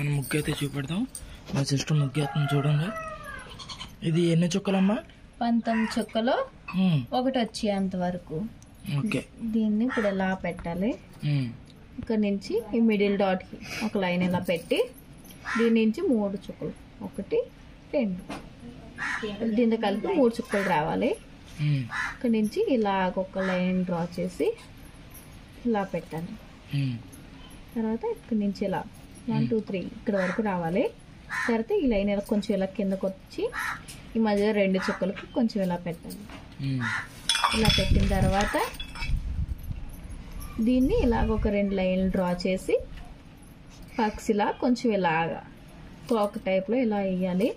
మనం ముగ్గు అయితే చూపెడతాం. మా సిస్టర్ ముగ్గు వేస్తుంది చూడండి. ఇది ఎన్ని చుక్కలమ్మా? 19 చుక్కలు ఒకటి వచ్చేంత వరకు. ఓకే, దీన్ని ఇప్పుడు ఎలా పెట్టాలి? ఇక్కడ నుంచి ఈ మిడిల్ డాట్కి ఒక లైన్ ఇలా పెట్టి దీని నుంచి 3 చుక్కలు, 1 2 దీంతో కలిపి 3 చుక్కలు రావాలి. ఇక్కడ నుంచి ఇలా ఒక లైన్ డ్రా చేసి ఇలా పెట్టాలి. తర్వాత ఇక్కడ నుంచి ఇలా 1 2 3 ఇక్కడ వరకు రావాలి. తర్వాత ఈ లైన్ ఇలా కొంచెం ఇలా కిందకు వచ్చి ఈ మధ్యలో 2 చుక్కలకి కొంచెం ఇలా పెట్టాలి. ఇలా పెట్టిన తర్వాత దీన్ని ఇలాగ ఒక 2 లైన్లు డ్రా చేసి పక్షిలా కొంచెం ఇలాగా తోక టైప్లో ఇలా వేయాలి.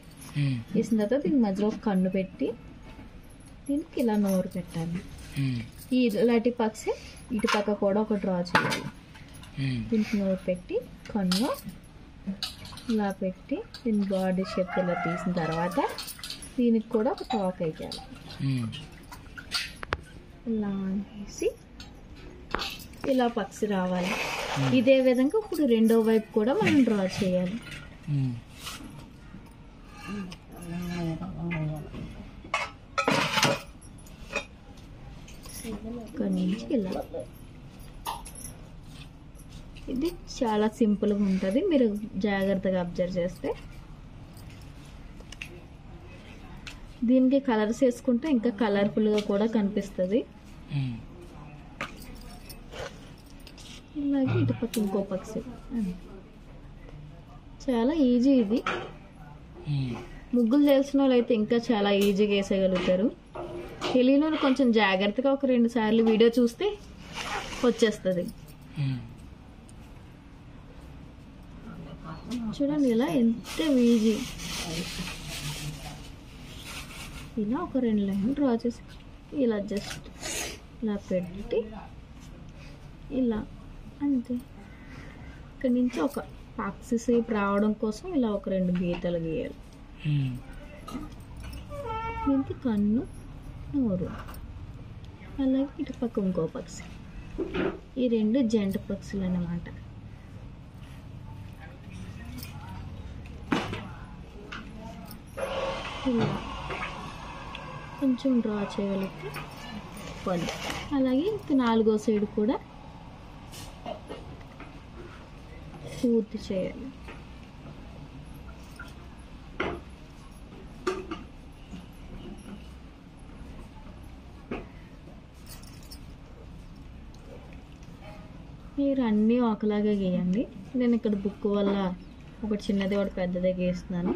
వేసిన తర్వాత దీని మధ్యలో ఒక కన్ను పెట్టి దీనికి ఇలా నోరు పెట్టాలి. ఈ ఇలాంటి పక్షి ఇటు పక్క కూడా ఒక డ్రా చేయాలి. దీనికి నోరు పెట్టి కన్ను ఇలా పెట్టి దీని బాడీ షేప్ ఇలా తీసిన తర్వాత దీనికి కూడా ఒక తోక వేయాలి. ఇలా వేసి ఇలా పక్షి రావాలి. ఇదే విధంగా ఇప్పుడు రెండో వైపు కూడా మనం డ్రా చేయాలి. ఇక్కడ నుంచి ఇలా ఇది చాలా సింపుల్గా ఉంటుంది. మీరు జాగ్రత్తగా అబ్జర్వ్ చేస్తే దీనికి కలర్స్ వేసుకుంటే ఇంకా కలర్ఫుల్గా కూడా కనిపిస్తుంది. ఇలాగే ఇటు పక్క ఇంకో పక్షి. చాలా ఈజీ ఇది. ముగ్గులు తెలిసిన వాళ్ళు అయితే ఇంకా చాలా ఈజీగా వేసేయగలుగుతారు. తెలియని వాళ్ళు కొంచెం జాగ్రత్తగా ఒక 2 సార్లు వీడియో చూస్తే వచ్చేస్తుంది. చూడండి ఇలా ఎంత ఈజీ. ఇలా ఒక 2 లైన్లు డ్రా చేసి ఇలా జస్ట్ ఇలా పెట్టి ఇలా అంతే. ఇక్కడ నుంచి ఒక పక్షి షేప్ రావడం కోసం ఇలా ఒక 2 గీతలు గీయాలి. దీనికి కన్ను, నోరు, అలాగే ఇటు పక్క ఇంకో పక్షి. ఈ 2 జంట పక్షులు అన్నమాట. ఇలా కొంచెం డ్రా చేయగలిగితే పని. అలాగే ఇంకా 4వ సైడ్ కూడా పూర్తి చేయాలి. మీరు అన్నీ ఒకలాగే గీయండి. నేను ఇక్కడ బుక్ వల్ల ఒకటి చిన్నది ఒకటి పెద్దదే గీస్తున్నాను.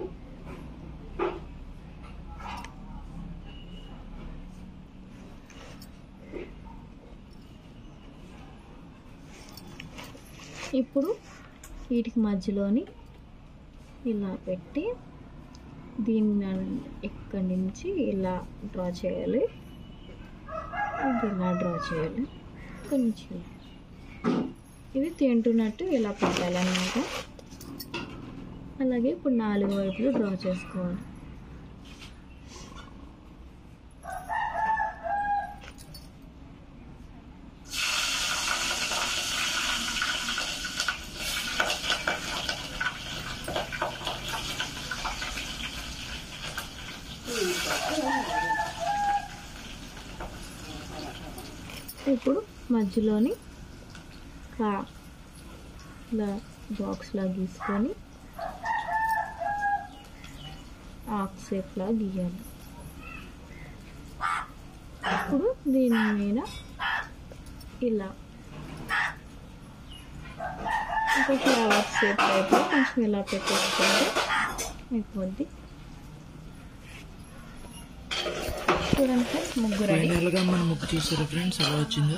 ఇప్పుడు వీటికి మధ్యలోని ఇలా పెట్టి దీన్ని ఇక్కడి నుంచి ఇలా డ్రా చేయాలి. ఇది ఇలా డ్రా చేయాలి. ఇక్కడి నుంచి ఇది తింటున్నట్టు ఇలా పెట్టాలన్నమాట. అలాగే ఇప్పుడు 4 వైపులు డ్రా చేసుకోవాలి. ఇప్పుడు మధ్యలోని ఇలా బాక్స్లా గీసుకొని ఆక్ షేప్లా గీయాలి. ఇప్పుడు దీని మీద ఇలా ఒక ఫ్లవర్ షేప్ టైప్లో కొంచెం ఇలా పెట్టేసుకుంటే అయిపోద్ది. చూడండి ఫ్రెండ్స్, ముగ్గురు ఫైనల్గా మన ముగ్గు చూసారు ఫ్రెండ్స్, ఎలా వచ్చిందో.